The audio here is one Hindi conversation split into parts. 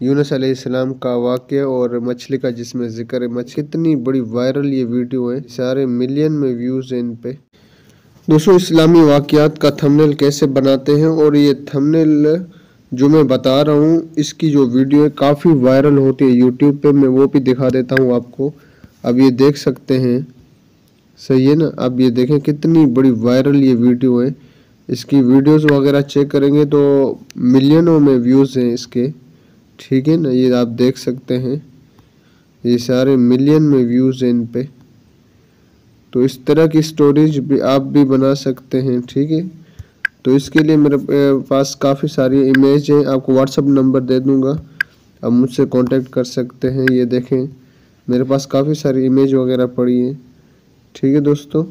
यूनुस अलैहिस्सलाम का वाक़या और मछली का जिसमें ज़िक्र है। मछली कितनी बड़ी वायरल ये वीडियो है, सारे मिलियन में व्यूज़ हैं इन पे। दोस्तों इस्लामी वाक़यात का थंबनेल कैसे बनाते हैं और ये थंबनेल जो मैं बता रहा हूँ इसकी जो वीडियो है काफ़ी वायरल होती है यूट्यूब पे, मैं वो भी दिखा देता हूँ आपको। अब ये देख सकते हैं, सही है ना। अब ये देखें कितनी बड़ी वायरल ये वीडियो है, इसकी वीडियोस वगैरह चेक करेंगे तो मिलियनों में व्यूज़ हैं इसके, ठीक है ना। ये आप देख सकते हैं, ये सारे मिलियन में व्यूज़ हैं इन पे। तो इस तरह की स्टोरीज भी आप भी बना सकते हैं, ठीक है। तो इसके लिए मेरे पास काफ़ी सारी इमेज हैं, आपको व्हाट्सअप नंबर दे दूंगा, आप मुझसे कांटेक्ट कर सकते हैं। ये देखें मेरे पास काफ़ी सारी इमेज वगैरह पड़ी हैं, ठीक है दोस्तों।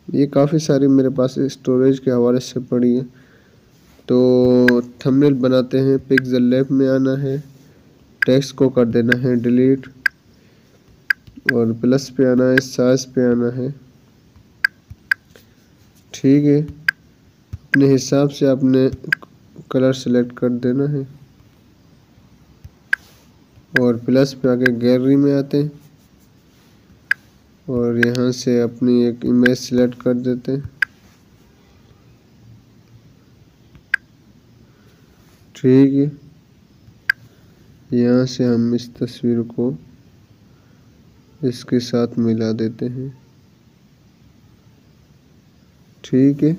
ये काफ़ी सारी मेरे पास स्टोरेज के हवाले से पड़ी है। तो थंबनेल बनाते हैं, पिक्सल लैब में आना है, टेक्स्ट को कर देना है डिलीट और प्लस पे आना है, साइज पे आना है, ठीक है। अपने हिसाब से आपने कलर सेलेक्ट कर देना है और प्लस पे आके गैलरी में आते हैं और यहाँ से अपनी एक इमेज सेलेक्ट कर देते हैं, ठीक है। यहाँ से हम इस तस्वीर को इसके साथ मिला देते हैं, ठीक है,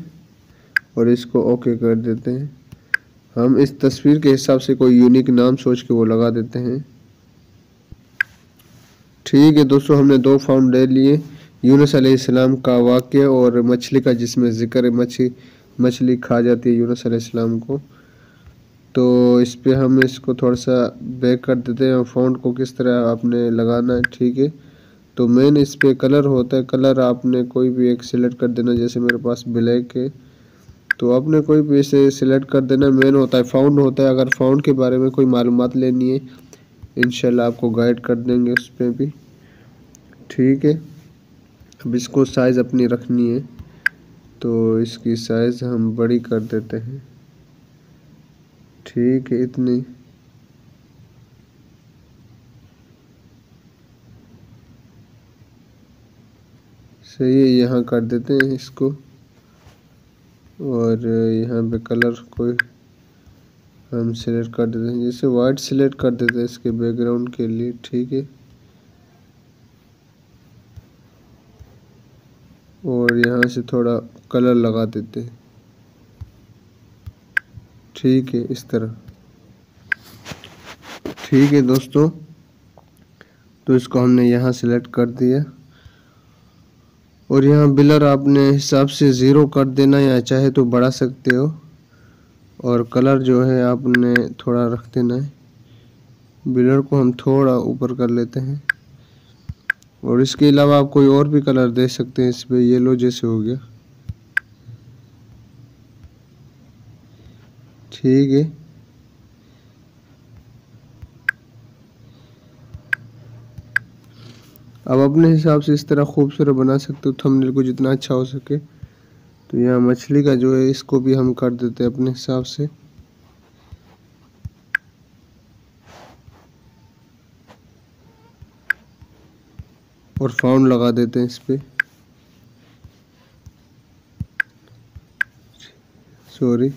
और इसको ओके कर देते हैं। हम इस तस्वीर के हिसाब से कोई यूनिक नाम सोच के वो लगा देते हैं, ठीक है दोस्तों। हमने 2 फाउंड ले लिए, यूनुस अलैहिस्सलाम का वाक़या और मछली का जिसमें ज़िक्र है। मछली खा जाती है यूनुस अलैहिस्सलाम को। तो इस पे हम इसको थोड़ा सा बैक कर देते हैं और फाउंड को किस तरह आपने लगाना है, ठीक है। तो मेन इस पे कलर होता है, कलर आपने कोई भी एक सिलेक्ट कर देना, जैसे मेरे पास ब्लैक है तो आपने कोई भी इसे सिलेक्ट कर देना। मेन होता है फाउंड होता है, अगर फाउंड के बारे में कोई मालूमात लेनी है इंशाल्लाह आपको गाइड कर देंगे उस पर भी, ठीक है। अब इसको साइज़ अपनी रखनी है तो इसकी साइज़ हम बड़ी कर देते हैं, ठीक है, इतनी। सही है, यहाँ कर देते हैं इसको और यहाँ पे कलर कोई हम सिलेक्ट कर देते हैं, जैसे वाइट सिलेक्ट कर देते हैं इसके बैकग्राउंड के लिए, ठीक है। और यहाँ से थोड़ा कलर लगा देते हैं, ठीक है, इस तरह, ठीक है दोस्तों। तो इसको हमने यहाँ सिलेक्ट कर दिया और यहाँ बिलर आपने हिसाब से 0 कर देना या चाहे तो बढ़ा सकते हो और कलर जो है आपने थोड़ा रख देना है। बिलर को हम थोड़ा ऊपर कर लेते हैं और इसके अलावा आप कोई और भी कलर दे सकते हैं, इस पर येलो जैसे हो गया, ठीक है। अब अपने हिसाब से इस तरह खूबसूरत बना सकते हो थंबनेल को जितना अच्छा हो सके। तो यहाँ मछली का जो है इसको भी हम कर देते हैं अपने हिसाब से, और फाउंड लगा देते हैं इस पे, सॉरी।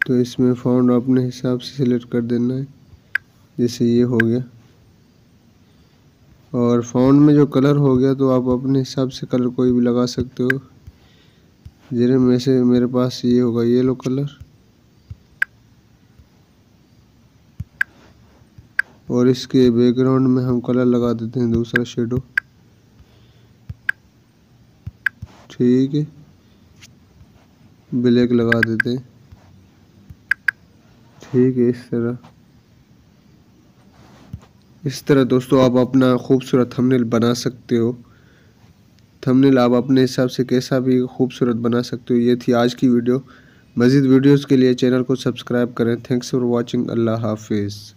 तो इसमें फाउंड अपने हिसाब से सिलेक्ट कर देना है, जैसे ये हो गया। और फाउंड में जो कलर हो गया तो आप अपने हिसाब से कलर कोई भी लगा सकते हो, जिन्हें में से मेरे पास ये होगा येलो कलर, और इसके बैकग्राउंड में हम कलर लगा देते हैं दूसरा शेडो, ठीक है, ब्लैक लगा देते हैं, ठीक है। इस तरह दोस्तों आप अपना खूबसूरत थंबनेल बना सकते हो। थंबनेल आप अपने हिसाब से कैसा भी खूबसूरत बना सकते हो। ये थी आज की वीडियो। मज़ीद वीडियोस के लिए चैनल को सब्सक्राइब करें। Thanks for watching. अल्लाह हाफिज़।